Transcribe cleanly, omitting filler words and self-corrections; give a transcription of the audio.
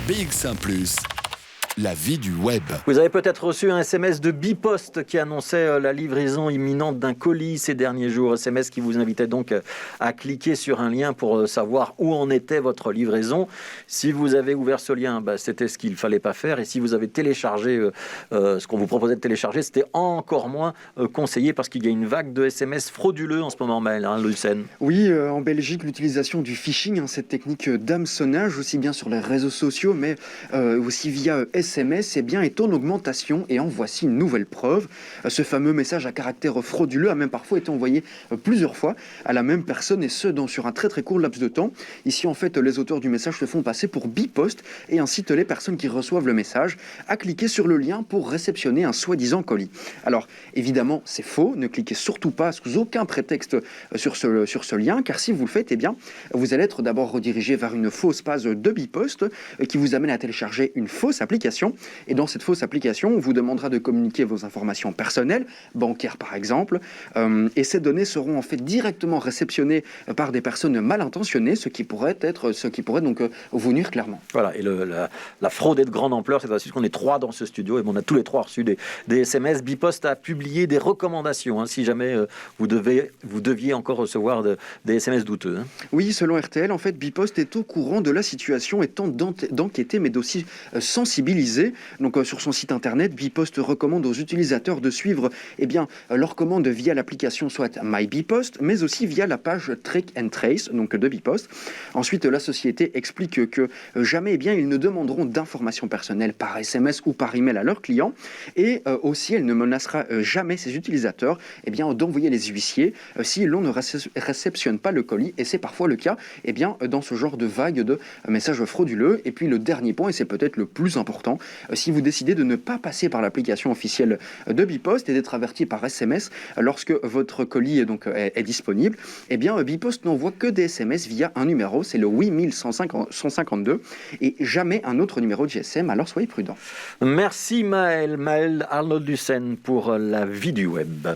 BX1 +, la vie du web. Vous avez peut-être reçu un SMS de Bipost qui annonçait la livraison imminente d'un colis ces derniers jours. SMS qui vous invitait donc à cliquer sur un lien pour savoir où en était votre livraison. Si vous avez ouvert ce lien, c'était ce qu'il ne fallait pas faire. Et si vous avez téléchargé ce qu'on vous proposait de télécharger, c'était encore moins conseillé parce qu'il y a une vague de SMS frauduleux en ce moment, Maël, Lucène. Oui, en Belgique, l'utilisation du phishing, cette technique d'hameçonnage, aussi bien sur les réseaux sociaux, mais aussi via SMS, est en augmentation. Et en voici une nouvelle preuve. Ce fameux message à caractère frauduleux a même parfois été envoyé plusieurs fois à la même personne, et ce, sur un très très court laps de temps. Ici, en fait, les auteurs du message se font passer pour Bipost et incitent les personnes qui reçoivent le message à cliquer sur le lien pour réceptionner un soi-disant colis. Alors, évidemment, c'est faux. Ne cliquez surtout pas sous aucun prétexte sur ce lien, car si vous le faites, vous allez être d'abord redirigé vers une fausse page de Bipost qui vous amène à télécharger une fausse application. Et dans cette fausse application, on vous demandera de communiquer vos informations personnelles, bancaires par exemple, et ces données seront en fait directement réceptionnées par des personnes mal intentionnées, ce qui pourrait donc vous nuire clairement. Voilà, et la fraude est de grande ampleur. C'est ainsi qu'on est 3 dans ce studio et on a tous les 3 reçu des SMS. Bipost a publié des recommandations, si jamais vous deviez encore recevoir des SMS douteux. Oui, selon RTL, en fait, Bipost est au courant de la situation et tente d'enquêter, mais d'aussi sensibiliser. Donc, sur son site internet, Bipost recommande aux utilisateurs de suivre leurs commandes via l'application soit MyBipost, mais aussi via la page Track and Trace, donc de Bipost. Ensuite, la société explique que jamais ils ne demanderont d'informations personnelles par SMS ou par email à leurs clients, et aussi elle ne menacera jamais ses utilisateurs d'envoyer les huissiers si l'on ne réceptionne pas le colis, et c'est parfois le cas dans ce genre de vague de messages frauduleux. Et puis le dernier point, et c'est peut-être le plus important, si vous décidez de ne pas passer par l'application officielle de Bipost et d'être averti par SMS lorsque votre colis est disponible, Bipost n'envoie que des SMS via un numéro, c'est le 8152, et jamais un autre numéro de GSM, alors soyez prudents. Merci Maël Arnaud Lucène pour la vie du web.